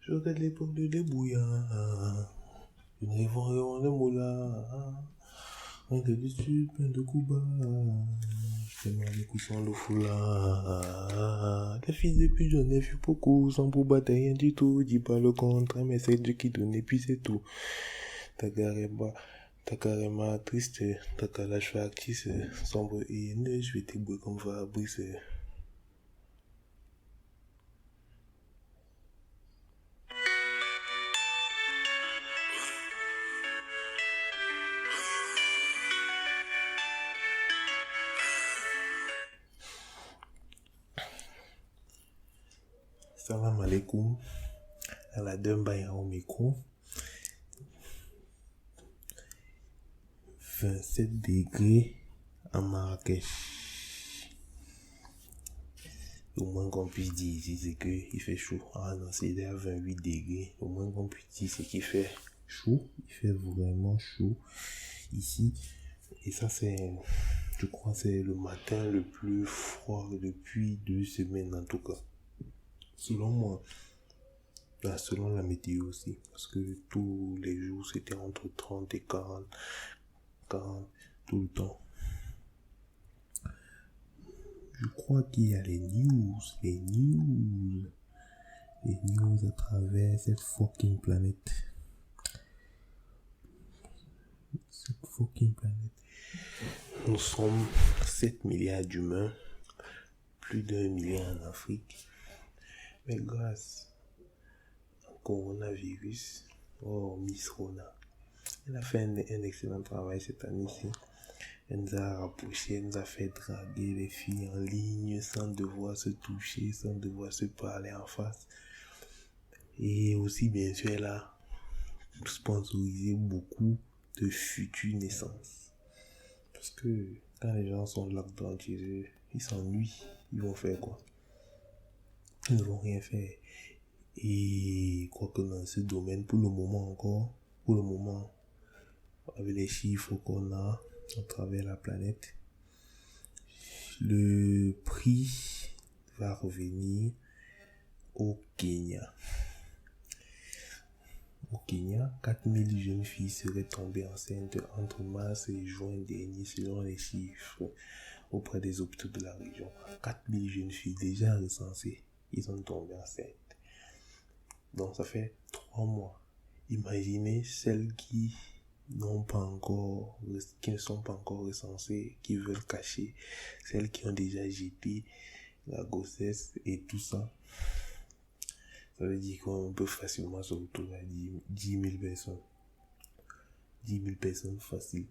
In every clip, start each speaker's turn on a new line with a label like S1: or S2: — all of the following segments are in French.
S1: Je regarde l'époque de débrouillard. Une réforme de moula. Un de dessus, plein de coups bas. Je mal les coups sans le foulard. Les fils de pute, j'en ai vu beaucoup. Sans pour battre rien du tout. Dis pas le contraire, mais c'est Dieu qui donne et puis c'est tout. T'as carrément triste. T'as qu'à lâcher factice. Sombre et haineux, je vais t'ébouer comme Fabrice. Salam alaikum. À la Dumbaïa au micro. 27 degrés à Marrakech. Le moins qu'on puisse dire ici, c'est qu'il fait chaud. Ah non, c'est à 28 degrés. Le moins qu'on puisse dire, c'est qu'il fait chaud. Il fait vraiment chaud ici. Et ça, je crois, c'est le matin le plus froid depuis 2 semaines en tout cas. Selon moi. Selon la météo aussi. Parce que tous les jours, c'était entre 30 et 40 tout le temps. Je crois qu'il y a les news à travers cette fucking planète. Nous sommes 7 milliards d'humains, plus d'1 milliard en Afrique. Mais grâce au coronavirus, Miss Rona, elle a fait un excellent travail cette année-ci. Elle nous a rapprochés, elle nous a fait draguer les filles en ligne sans devoir se toucher, sans devoir se parler en face. Et aussi, bien sûr, elle a sponsorisé beaucoup de futures naissances. Parce que quand les gens sont lockdown chez eux, ils s'ennuient. Ils vont faire quoi? Ils ne vont rien faire. Et quoi que dans ce domaine, pour le moment, avec les chiffres qu'on a à travers la planète, le prix va revenir au Kenya. Au Kenya, 4000 jeunes filles seraient tombées enceintes entre mars et juin dernier selon les chiffres auprès des hôpitaux de la région. 4000 jeunes filles déjà recensées, ils sont tombées enceintes. Donc ça fait 3 mois. Imaginez celles qui ne sont pas encore recensées, qui veulent cacher, celles qui ont déjà jeté la grossesse et tout ça. Ça veut dire qu'on peut facilement se retrouver à 10 000 personnes. 10 000 personnes faciles.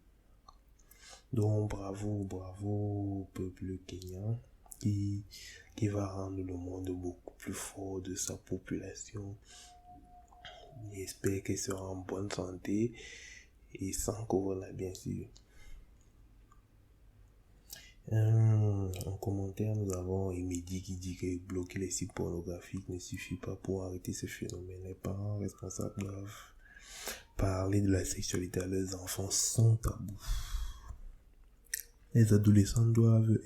S1: Donc bravo au peuple kenyan qui va rendre le monde beaucoup plus fort de sa population. J'espère qu'elle sera en bonne santé et sans corona bien sûr. En commentaire, nous avons Emedi qui dit que bloquer les sites pornographiques ne suffit pas pour arrêter ce phénomène. Les parents responsables doivent parler de la sexualité à leurs enfants sans tabou. Les adolescents doivent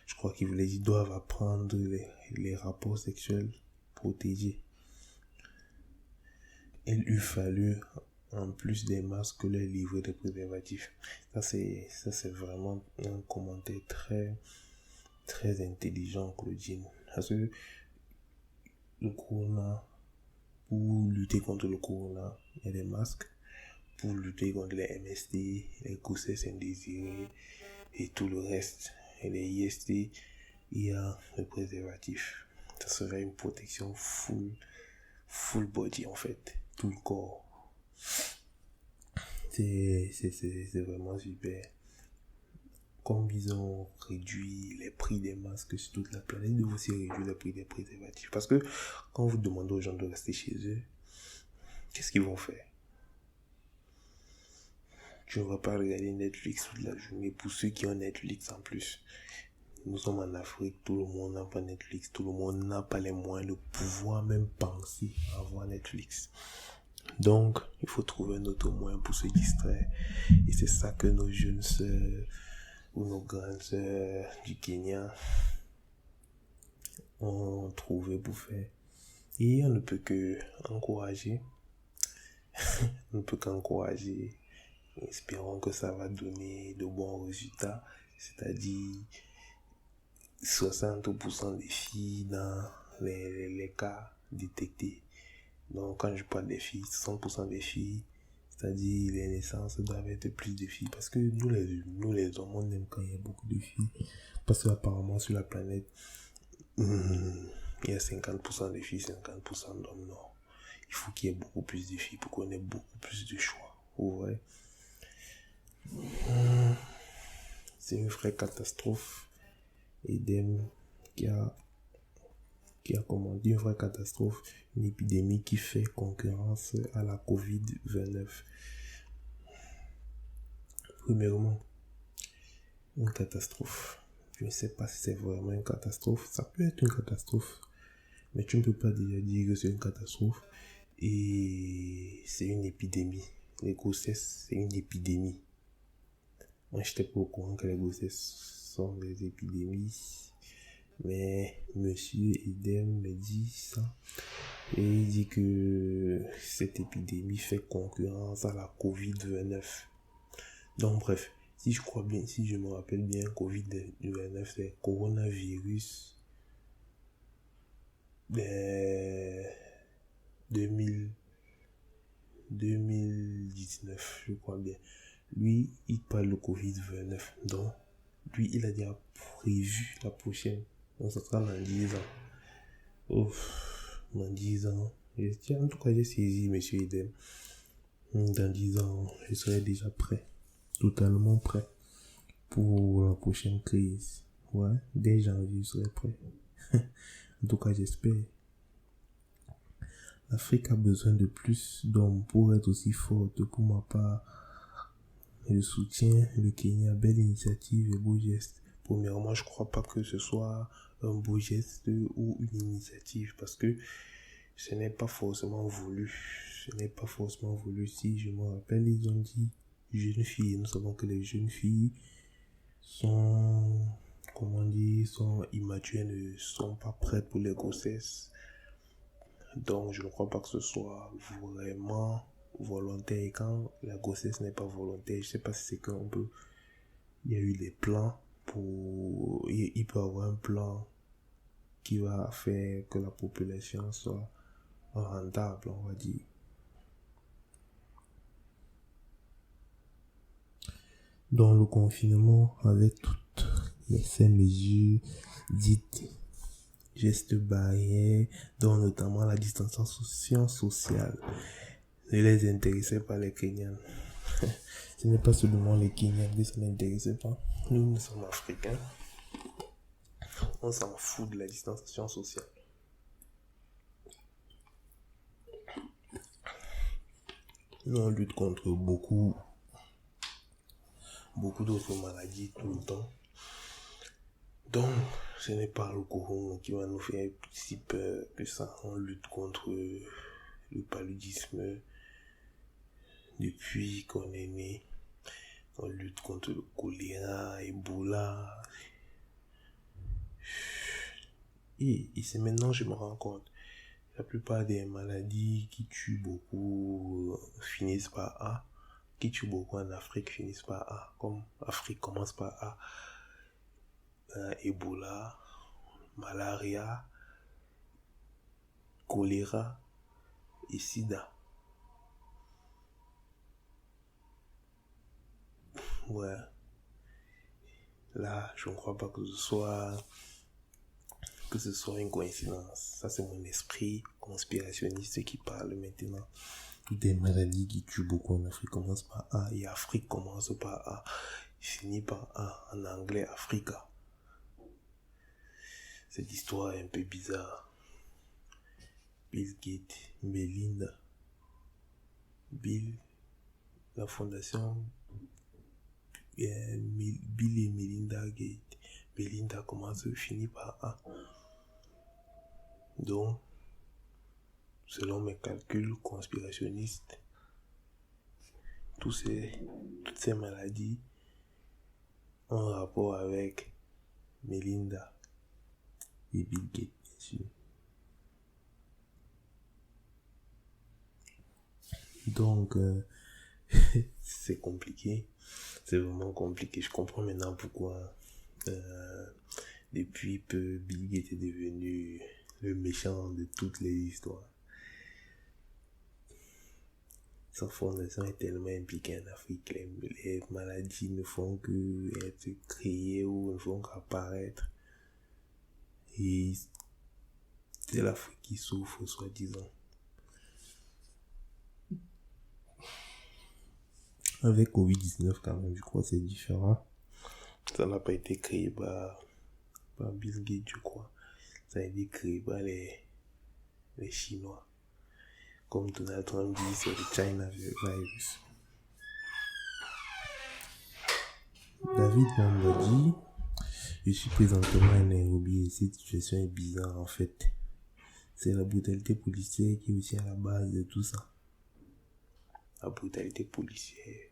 S1: je crois qu'il voulait dire, doivent apprendre les rapports sexuels protégés. Il eût fallu en plus des masques leur livrer des préservatifs. Ça c'est vraiment un commentaire très très intelligent, Claudine. Parce que le corona, pour lutter contre le corona, il y a des masques. Pour lutter contre les MST, les grossesses indésirées et tout le reste, et les IST, il y a le préservatif. Ça serait une protection full body en fait, tout le corps. C'est vraiment super. Comme ils ont réduit les prix des masques sur toute la planète, ils doivent aussi réduire le prix des préservatifs. Parce que quand vous demandez aux gens de rester chez eux, qu'est-ce qu'ils vont faire? Tu ne vas pas regarder Netflix toute la journée pour ceux qui ont Netflix en plus. Nous sommes en Afrique, tout le monde n'a pas Netflix, tout le monde n'a pas les moyens de pouvoir même penser à avoir Netflix. Donc, il faut trouver un autre moyen pour se distraire. Et c'est ça que nos jeunes sœurs ou nos grandes sœurs du Kenya ont trouvé pour faire. Et on ne peut que encourager. On ne peut qu'encourager. Espérons que ça va donner de bons résultats. C'est-à-dire 60% des filles dans les cas détectés. Donc quand je parle des filles, 60% des filles, c'est-à-dire les naissances doivent être plus de filles. Parce que nous les hommes, on aime quand il y a beaucoup de filles. Parce qu'apparemment sur la planète, il y a 50% de filles, 50% d'hommes. Non. Il faut qu'il y ait beaucoup plus de filles pour qu'on ait beaucoup plus de choix. Vous voyez? C'est une vraie catastrophe. Edem qui a commandé une vraie catastrophe, une épidémie qui fait concurrence à la Covid-19. Premièrement, une catastrophe. Je ne sais pas si c'est vraiment une catastrophe. Ça peut être une catastrophe, mais tu ne peux pas déjà dire que c'est une catastrophe. Et c'est une épidémie. Les grossesses, c'est une épidémie. Moi, je n'étais pas au courant que les grossesses sont des épidémies. Mais monsieur Edem me dit ça. Et il dit que cette épidémie fait concurrence à la Covid-19. Donc bref, si je crois bien, si je me rappelle bien, Covid-19 c'est coronavirus 2019, je crois bien. Lui, il parle de Covid-19. Donc, lui, il a déjà prévu la prochaine. Donc, ça sera dans 10 ans. Ouf, dans 10 ans. En tout cas, j'ai saisi M. Edem. Dans 10 ans, je serai déjà prêt. Totalement prêt. Pour la prochaine crise. Ouais, dès janvier, je serai prêt. En tout cas, j'espère. L'Afrique a besoin de plus d'hommes pour être aussi forte. Pour ma part, je soutiens le Kenya. Belle initiative et beau geste. Premièrement, je crois pas que ce soit un beau geste ou une initiative parce que ce n'est pas forcément voulu. Ce n'est pas forcément voulu. Si je me rappelle, ils ont dit jeunes filles. Nous savons que les jeunes filles sont, sont immatures, ne sont pas prêtes pour les grossesses. Donc, je ne crois pas que ce soit vraiment volontaire. Et quand la grossesse n'est pas volontaire, je ne sais pas si c'est qu'on peut. Il y a eu des plans pour. Il peut y avoir un plan qui va faire que la population soit rentable, on va dire. Dans le confinement, avec toutes ces mesures dites gestes barrières, dont notamment la distanciation sociale, ne les intéressait pas les Kenyans. Ce n'est pas seulement les Kenyans qui ça n'intéressait pas. Nous sommes africains. On s'en fout de la distanciation sociale. Nous, on lutte contre beaucoup d'autres maladies tout le temps. Donc, ce n'est pas le corona qui va nous faire si peur que ça. On lutte contre le paludisme depuis qu'on est né. On lutte contre le choléra, Ebola. Et c'est maintenant que je me rends compte. La plupart des maladies qui tuent beaucoup finissent par A. Qui tuent beaucoup en Afrique finissent par A. Comme Afrique commence par A. Ebola, malaria, choléra et sida. Ouais. Là, je ne crois pas que ce soit une coïncidence. Ça, c'est mon esprit conspirationniste qui parle maintenant. Toutes des maladies qui tuent beaucoup en Afrique commencent par A et Afrique commence par A. Finit par A. En anglais, Africa. Cette histoire est un peu bizarre. Bill Gates, Melinda. La fondation Bill et Melinda Gates. Melinda finit par A. Donc, selon mes calculs conspirationnistes, toutes ces maladies ont un rapport avec Melinda et Bill Gates, bien sûr. Donc, c'est compliqué. C'est vraiment compliqué. Je comprends maintenant pourquoi, depuis peu, Bill Gates est devenu le méchant de toutes les histoires. Sa fondation est tellement impliquée en Afrique. Les maladies ne font que être créées ou ne font qu'apparaître. Et c'est l'Afrique qui souffre, soi-disant. Avec Covid-19, quand même, je crois que c'est différent. Ça n'a pas été créé par Bill Gates, je crois. Ça a été créé par les Chinois. Comme Donald Trump dit, c'est le China virus. David Mambo dit: je suis présentement à Nairobi et cette situation est bizarre en fait. C'est la brutalité policière qui est aussi à la base de tout ça. La brutalité policière.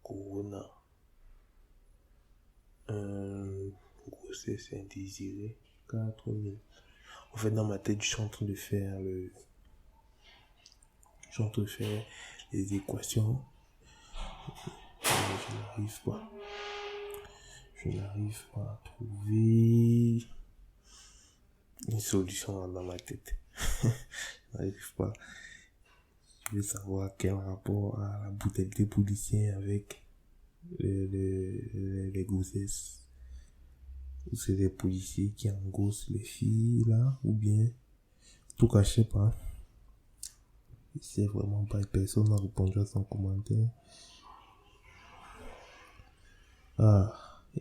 S1: Corona. Grossesse indésirée. 4000. En fait, dans ma tête, je suis en train de faire les équations. Je n'arrive pas. Je n'arrive pas à trouver une solution dans ma tête. Je n'arrive pas. Je veux savoir quel rapport a la brutalité policière avec les grossesses. Ou c'est des policiers qui engossent les filles là, ou bien tout cas, je sais pas. C'est vraiment pas, personne n'a répondu à son commentaire.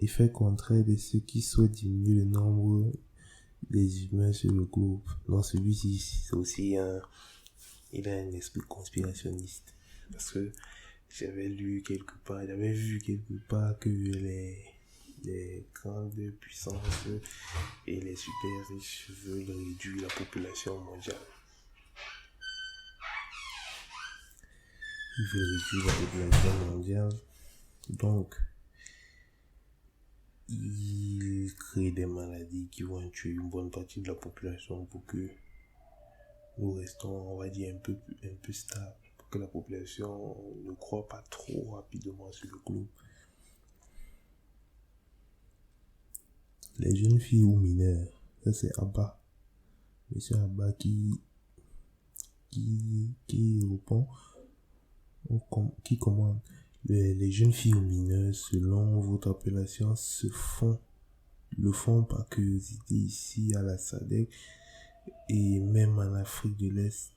S1: Effet contraire de ceux qui souhaitent diminuer le nombre des humains sur le globe. Non, celui-ci, c'est aussi il a un esprit conspirationniste. Parce que j'avais vu quelque part que les grandes puissances et les super riches veulent réduire la population mondiale. Ils veulent réduire la population mondiale. Donc, ils créent des maladies qui vont tuer une bonne partie de la population pour que nous restons, on va dire, un peu stables. Pour que la population ne croît pas trop rapidement sur le globe. Les jeunes filles ou mineurs, ça c'est Abba. Monsieur Abba qui répond, qui commande. Les jeunes filles ou mineurs, selon votre appellation, le font par curiosité ici à la SADC et même en Afrique de l'Est.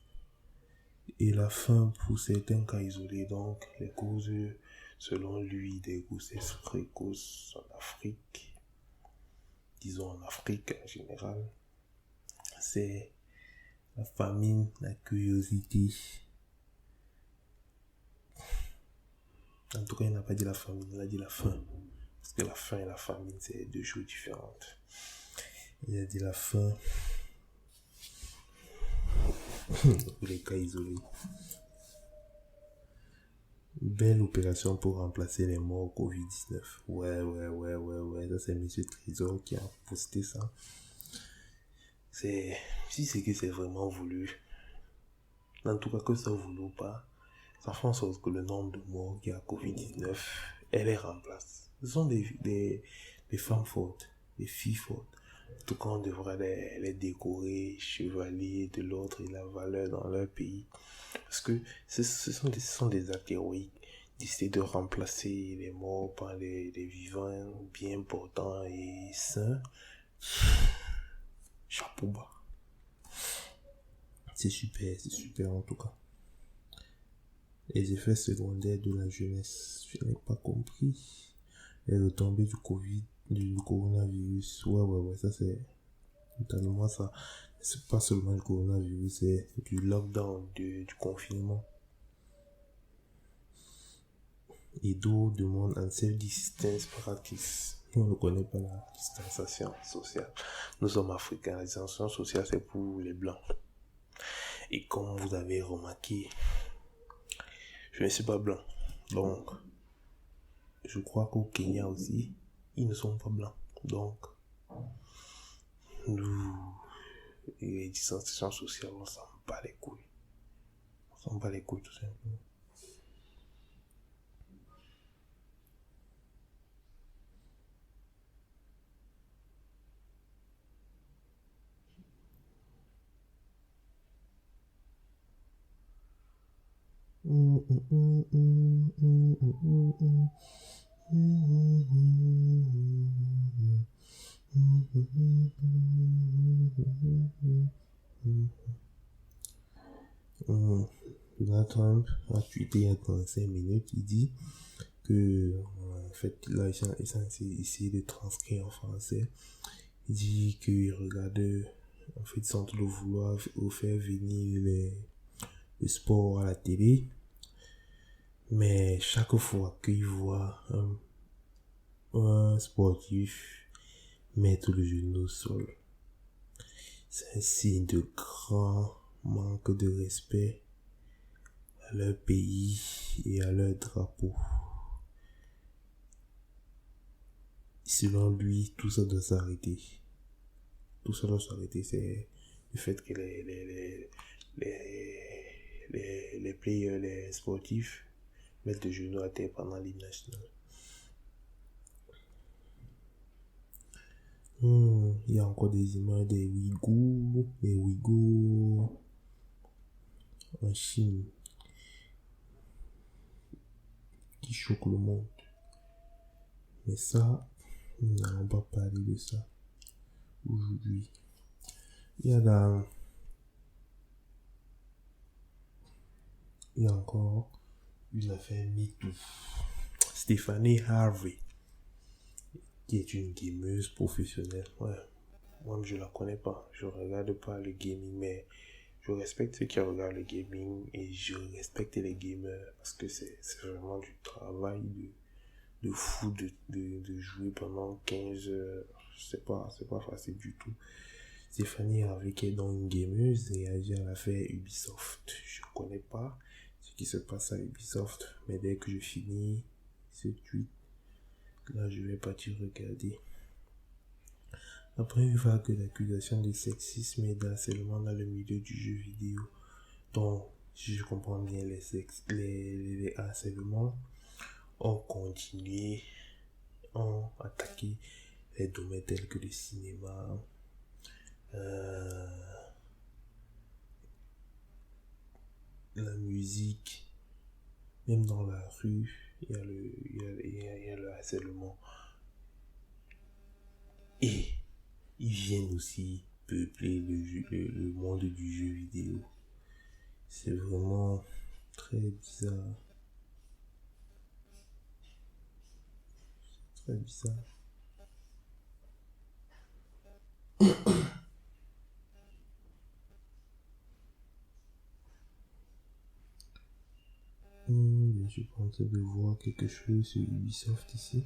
S1: Et la faim pour certains cas isolés. Donc, les causes, selon lui, des grossesses précoces en Afrique, disons en Afrique en général, c'est la famine, la curiosité. En tout cas, il n'a pas dit la famine, il a dit la faim. Parce que la faim et la famine, c'est deux choses différentes. Il a dit la faim pour les cas isolés. Belle opération pour remplacer les morts Covid-19. Ouais. Ça, c'est M. Trésor qui a posté ça. Si c'est que c'est vraiment voulu, en tout cas que ça voulu ou pas, ça fait en sorte que le nombre de morts qui a Covid-19, elle les remplace. Ce sont des femmes fortes, des filles fortes. En tout cas, on devrait les décorer chevaliers de l'ordre et de la valeur dans leur pays. Parce que ce sont des actes héroïques d'essayer de remplacer les morts par les vivants bien portants et sains. Chapeau bas. C'est super en tout cas. Les effets secondaires de la jeunesse, je n'ai pas compris. Les retombées du coronavirus. Ouais, ça c'est totalement ça. C'est pas seulement le coronavirus, c'est du lockdown, du confinement. Et d'autres demandent un self-distance practice. Nous, on ne connaît pas la distanciation sociale. Nous sommes africains, la distanciation sociale, c'est pour les blancs. Et comme vous avez remarqué, je ne suis pas blanc. Donc, je crois qu'au Kenya aussi, ils ne sont pas blancs. Donc, nous, les distanciations sociales, on s'en bat les couilles. On s'en bat les couilles tout simplement. Donald Trump a tweeté il y a 35 minutes, il dit que en fait là il est censé essayer de transcrire en français. Il dit qu'il regarde, en fait, sans le vouloir faire venir le sport à la télé, mais chaque fois qu'il voit un sportif mettre le genou au sol, c'est un signe de grand manque de respect à leur pays et à leur drapeau. Selon lui, tout ça doit s'arrêter. Tout ça doit s'arrêter. C'est le fait que les players, les sportifs mettent le genou à terre pendant l'hymne national. Il y a encore des images des Ouïghours en Chine qui choquent le monde. Mais ça, nous n'allons pas parler de ça aujourd'hui. Il y a encore une affaire MeToo. Stephanie Harvey, qui est une gameuse professionnelle. Ouais, moi je la connais pas. Je regarde pas le gaming, mais je respecte ceux qui regardent le gaming et je respecte les gamers parce que c'est vraiment du travail de fou de jouer pendant 15 heures. C'est pas facile du tout. Stéphanie Harvey, qui est donc une gameuse, réagit à l'affaire Ubisoft. Je connais pas ce qui se passe à Ubisoft, mais dès que je finis ce tweet, là je vais partir regarder. Après une vague d'accusations de sexisme et d'harcèlement dans le milieu du jeu vidéo, donc si je comprends bien les harcèlements ont continué, ont attaqué les domaines tels que le cinéma, la musique, même dans la rue, il y a le harcèlement. Et ils viennent aussi peupler le monde du jeu vidéo. C'est vraiment très bizarre. C'est très bizarre. Je suis en train de voir quelque chose sur Ubisoft ici.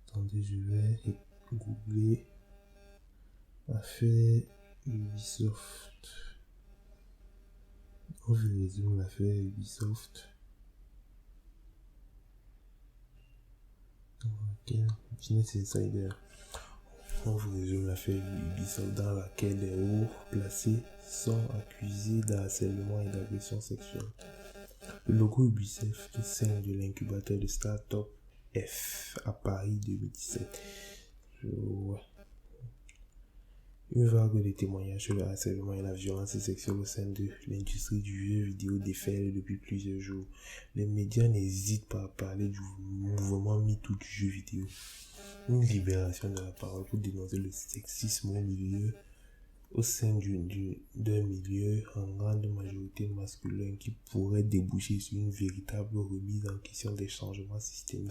S1: Attendez, je vais googler affaire Ubisoft. On veut résumer l'affaire Ubisoft. Dans laquelle Business Insider. On vous résume l'affaire Ubisoft dans laquelle les hauts placés sont accusés d'harcèlement et d'agression sexuelle. Le logo Ubisoft est celle de l'incubateur de start-up F à Paris 2017. Ouais. Une vague de témoignages sur le harcèlement et la violence sexuelle au sein de l'industrie du jeu vidéo déferle depuis plusieurs jours. Les médias n'hésitent pas à parler du mouvement MeToo du jeu vidéo. Une libération de la parole pour dénoncer le sexisme au sein d'un milieu en grande majorité masculin qui pourrait déboucher sur une véritable remise en question des changements systémiques.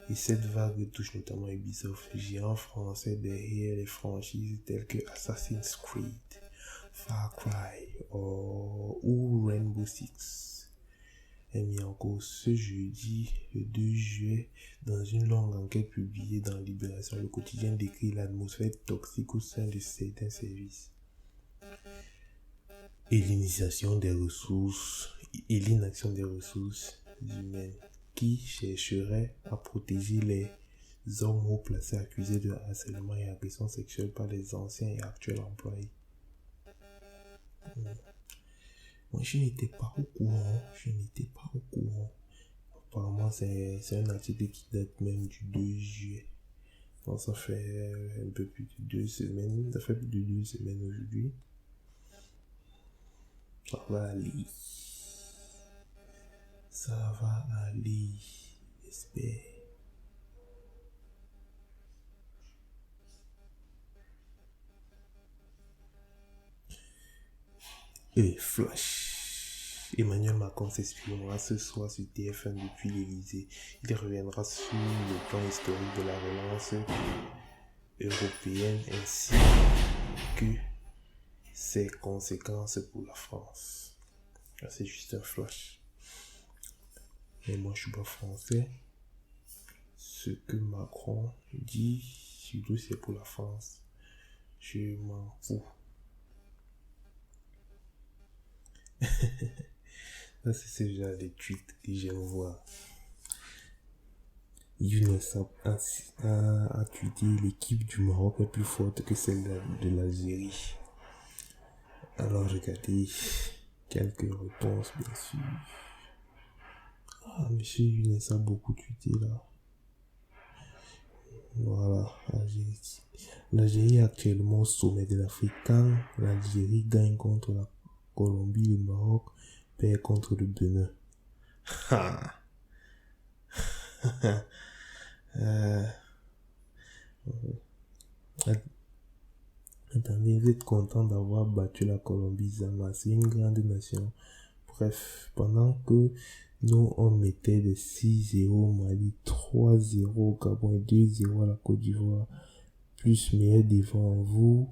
S1: Et cette vague touche notamment Ubisoft, géant français derrière les franchises telles que Assassin's Creed, Far Cry ou Rainbow Six. Est mis en cause ce jeudi, le 2 juillet, dans une longue enquête publiée dans Libération. Le quotidien décrit l'atmosphère toxique au sein de certains services. et l'inaction des ressources humaines qui chercherait à protéger les hommes haut placés accusés de harcèlement et agression sexuelle par les anciens et actuels employés. Moi, je n'étais pas au courant. Apparemment, c'est un article qui date même du 2 juillet. Donc, ça fait un peu plus de 2 semaines. Ça fait plus de 2 semaines aujourd'hui. Ça va aller. J'espère. Et flash. Emmanuel Macron s'exprimera ce soir sur TF1 depuis l'Élysée. Il reviendra sur le plan historique de la relance européenne ainsi que ses conséquences pour la France. Là, c'est juste un flash. Mais moi, je suis pas français. Ce que Macron dit, surtout c'est pour la France, je m'en fous. Ça, c'est ce genre de tweets que j'aime voir. Younes a tweeté: l'équipe du Maroc est plus forte que celle de l'Algérie. Alors, regardez quelques réponses, bien sûr. Ah, monsieur Younes a beaucoup tweeté là. Voilà, l'Algérie est actuellement au sommet de l'Afrique. Quand l'Algérie gagne contre la Colombie, le Maroc perd contre le Bénin. Attendez, vous êtes content d'avoir battu la Colombie, Zama, c'est une grande nation. Bref, pendant que nous on mettait des 6-0 au Mali, 3-0 au Gabon et 2-0 à la Côte d'Ivoire, plus meilleur devant vous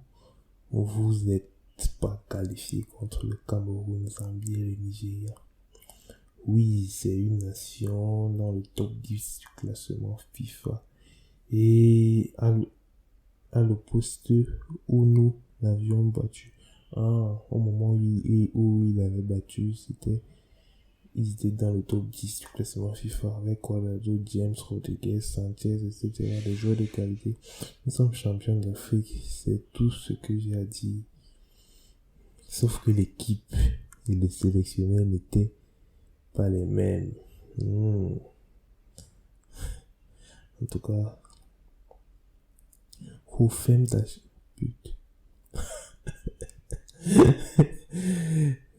S1: n'êtes pas qualifié contre le Cameroun, Zambie et le Nigeria. Oui, c'est une nation dans le top 10 du classement FIFA. Et à le poste où nous l'avions battu. Au moment où il avait battu, ils étaient dans le top 10 du classement FIFA avec Cuadrado, James Rodriguez, Sanchez, etc. Des joueurs de qualité. Nous sommes champions d'Afrique, c'est tout ce que j'ai à dire. Sauf que l'équipe et les sélectionneurs n'étaient pas les mêmes. En tout cas, Houfem pute.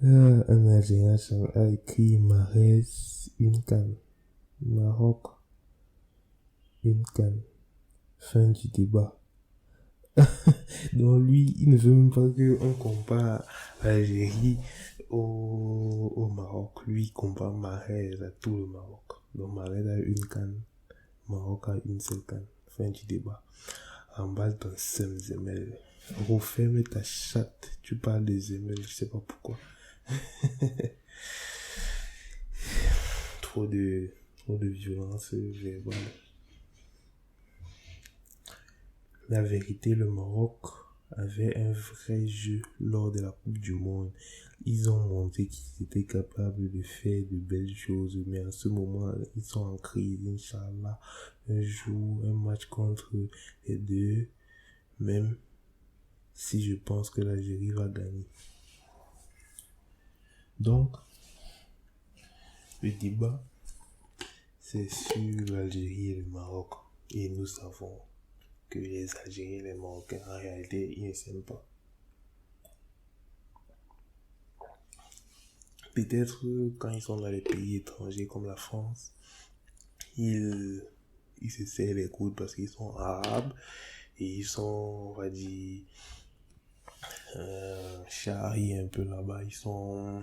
S1: Un Algérien a écrit Mahrez, une canne. Maroc, une canne. Fin du débat. Donc lui, il ne veut même pas qu'on compare l'Algérie au Maroc. Lui, il compare Mahrez à tout le Maroc. Donc Mahrez a une canne, Maroc a une seule canne. Fin du débat. Emballe ton seum, Zemel. Referme ta chatte. Tu parles de Zemel, je sais pas pourquoi. Trop de violence verbale. La vérité, le Maroc avait un vrai jeu lors de la Coupe du Monde. Ils ont montré qu'ils étaient capables de faire de belles choses, mais en ce moment, ils sont en crise. Inch'Allah, un jour, un match contre les deux, même si je pense que l'Algérie va gagner. Donc, le débat, c'est sur l'Algérie et le Maroc. Et nous savons que les Algériens et les Marocains, en réalité, ils ne s'aiment pas. Peut-être quand ils sont dans les pays étrangers comme la France, ils se serrent les coudes parce qu'ils sont arabes et ils sont, on va dire, charriés un peu là-bas. Ils sont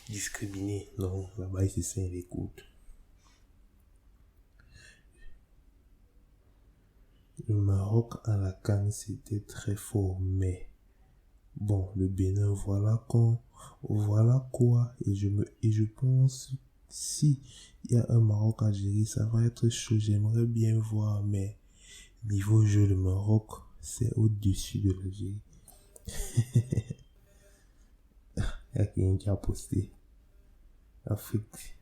S1: discriminés. Donc là-bas, ils se serrent les coudes. Le Maroc à la CAN, c'était très fort, mais bon, le Bénin, voilà quoi, et je pense, si il y a un Maroc-Algérie, ça va être chaud, j'aimerais bien voir, mais niveau jeu, le Maroc, c'est au-dessus de l'Algérie. Il y a quelqu'un qui a posté. Afrique.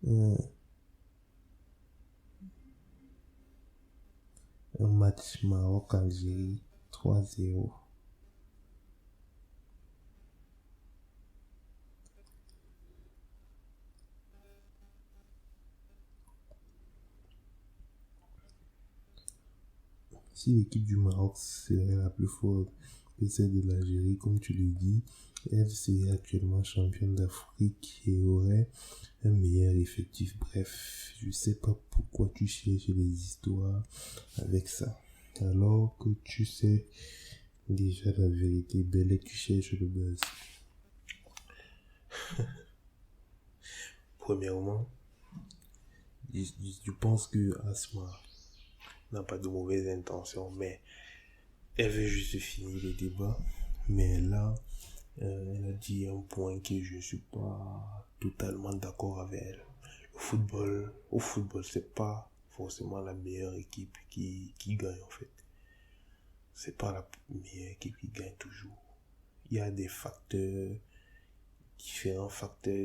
S1: Un match Maroc-Algérie 3-0. Si l'équipe du Maroc serait la plus forte que celle de l'Algérie, comme tu le dis, elle serait actuellement championne d'Afrique et aurait un meilleur effectif. Bref, je sais pas pourquoi tu cherches les histoires avec ça. Alors que tu sais déjà la vérité, belle, et tu cherches le buzz. Premièrement, je pense que Asma n'a pas de mauvaises intentions, mais elle veut juste finir les débats. Mais là, elle a dit un point que je ne suis pas totalement d'accord avec elle. Au football, c'est pas forcément la meilleure équipe qui gagne en fait. C'est pas la meilleure équipe qui gagne toujours. Il y a des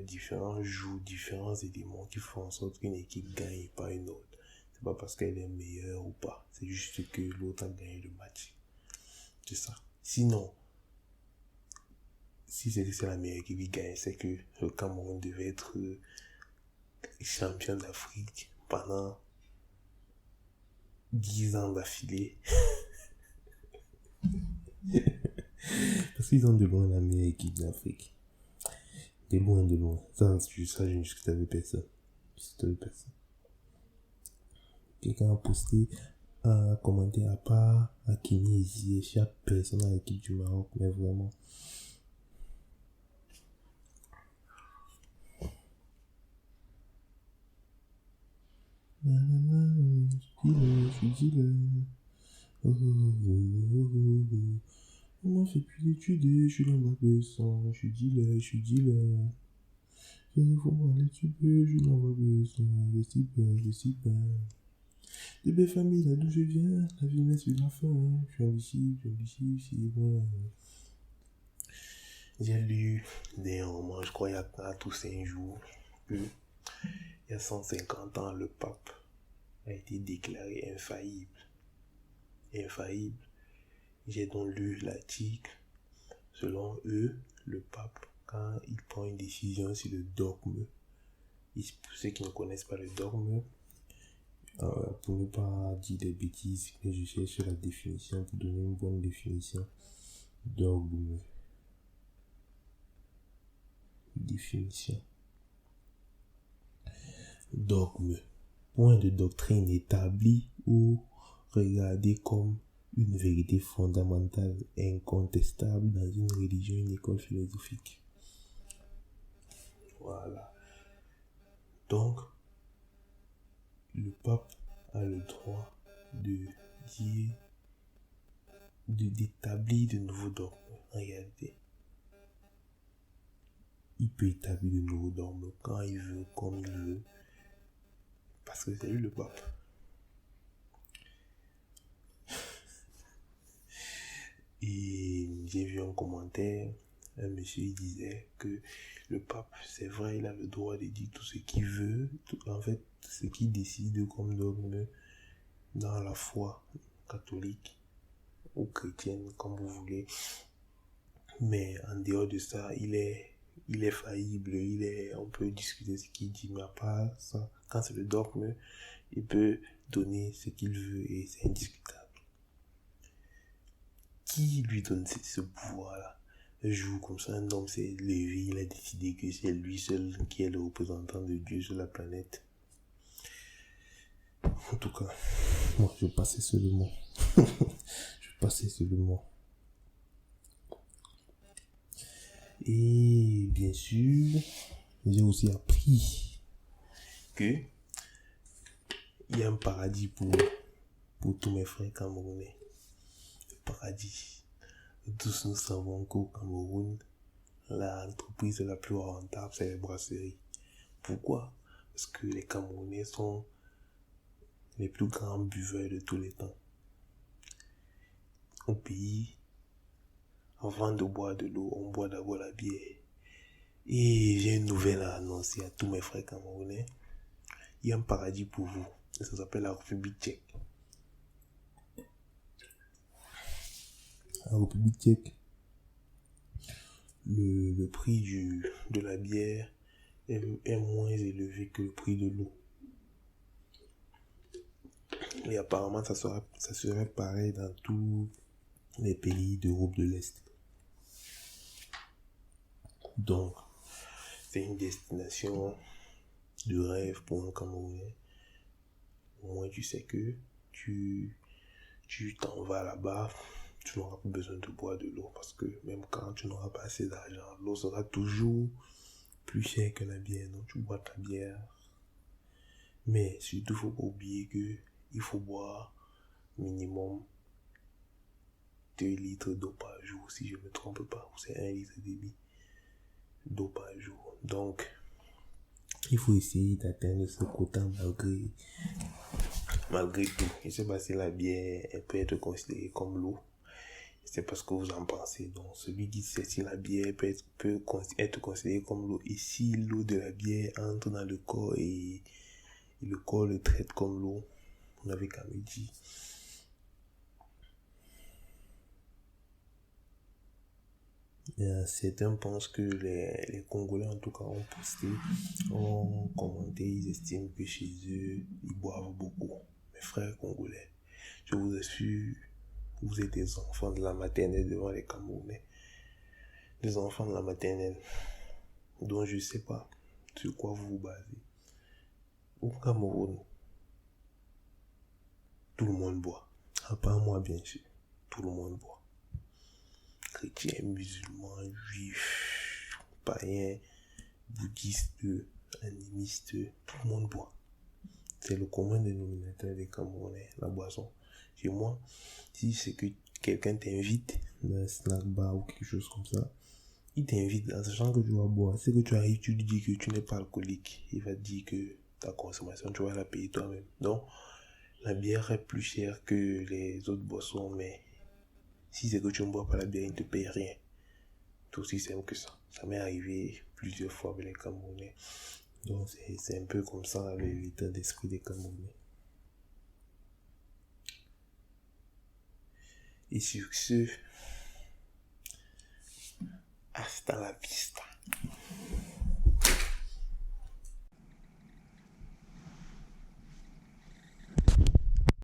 S1: différents jouent, différents éléments qui font en sorte qu'une équipe gagne et pas une autre. C'est pas parce qu'elle est meilleure ou pas. C'est juste que l'autre a gagné le match. C'est ça. Sinon, si c'est la meilleure équipe qui gagne, c'est que le Cameroun devait être champion d'Afrique pendant 10 ans d'affilée. Parce qu'ils ont de loin la meilleure équipe d'Afrique. De loin. Ça, je ne discute avec personne. Quelqu'un a posté un commentaire à part Hakimi et Ziyech. Chaque personne à l'équipe du Maroc, mais vraiment. Je suis dealer. Moi, je fais plus d'études, je suis dans ma besoin. Je suis dealer. Il faut voir les tubes, je suis dans ma besoin. Je suis bien. De belles familles, là d'où je viens, la vie met sur la fin. Je suis ici, voilà. J'ai lu dernièrement, je crois il y a 4 ou 5 jours, que il y a 150 ans, le pape a été déclaré infaillible. J'ai donc lu l'article. Selon eux, le pape, quand il prend une décision sur le dogme, pour ceux qui ne connaissent pas le dogme, pour ne pas dire des bêtises, mais je cherche la définition pour donner une bonne définition. Dogme. Dogme. Point de doctrine établie ou regardée comme une vérité fondamentale et incontestable dans une religion, une école philosophique. Voilà. Donc, le pape a le droit d'établir de nouveaux dogmes en réalité. Il peut établir de nouveaux dogmes quand il veut, comme il veut, parce que c'est lui le pape. Et j'ai vu un commentaire, un monsieur il disait que le pape, c'est vrai, il a le droit de dire tout ce qu'il veut, en fait, ce qu'il décide comme dogme dans la foi catholique ou chrétienne, comme vous voulez. Mais en dehors de ça, il est faillible, on peut discuter ce qu'il dit, mais à part ça, quand c'est le dogme, il peut donner ce qu'il veut et c'est indiscutable. Qui lui donne ce pouvoir-là? Un jour comme ça, un homme s'est levé, il a décidé que c'est lui seul qui est le représentant de Dieu sur la planète. En tout cas, moi je passais seulement. Et bien sûr, j'ai aussi appris que il y a un paradis pour tous mes frères camerounais. Le paradis. Tous nous savons qu'au Cameroun, l'entreprise la plus rentable, c'est les brasseries. Pourquoi? Parce que les Camerounais sont les plus grands buveurs de tous les temps. Au pays, avant de boire de l'eau, on boit d'abord la bière. Et j'ai une nouvelle à annoncer à tous mes frères camerounais. Il y a un paradis pour vous. Et ça s'appelle la République tchèque. La République tchèque, le prix de la bière est moins élevé que le prix de l'eau. Et apparemment, ça serait pareil dans tous les pays d'Europe de l'Est. Donc, c'est une destination de rêve pour un Camerounais. Au moins, tu sais que tu t'en vas là-bas, tu n'auras pas besoin de boire de l'eau parce que même quand tu n'auras pas assez d'argent, l'eau sera toujours plus chère que la bière. Donc, tu bois ta bière. Mais surtout, il ne faut pas oublier qu'il faut boire minimum 2 litres d'eau par jour, si je ne me trompe pas, ou c'est 1 litre et demi d'eau par jour. Donc, il faut essayer d'atteindre ce quota malgré tout. Je ne sais pas si la bière elle peut être considérée comme l'eau. C'est parce que vous en pensez. Donc, celui qui sait si la bière peut être considérée comme l'eau, et si l'eau de la bière entre dans le corps et le corps le traite comme l'eau, vous n'avez qu'à me dire. Certains pensent que les Congolais, en tout cas, ont commenté, ils estiment que chez eux, ils boivent beaucoup. Mes frères congolais, je vous assure, vous êtes des enfants de la maternelle devant les Camerounais. Des enfants de la maternelle, dont je ne sais pas sur quoi vous vous basez. Au Cameroun, tout le monde boit. À part moi, bien sûr, tout le monde boit. Chrétiens, musulmans, juifs, païens, bouddhistes, animistes, tout le monde boit. C'est le commun dénominateur des Camerounais, la boisson. Chez moi, si c'est que quelqu'un t'invite dans un snack bar ou quelque chose comme ça, il t'invite en sachant que tu vas boire. C'est que tu arrives, tu lui dis que tu n'es pas alcoolique. Il va te dire que ta consommation, tu vas la payer toi-même. Donc, la bière est plus chère que les autres boissons, mais si c'est que tu ne bois pas la bière, il ne te paye rien. C'est aussi simple que ça. Ça m'est arrivé plusieurs fois avec les Camerounais. Donc, c'est un peu comme ça l'état d'esprit des Camerounais. Et sur ce, hasta la vista.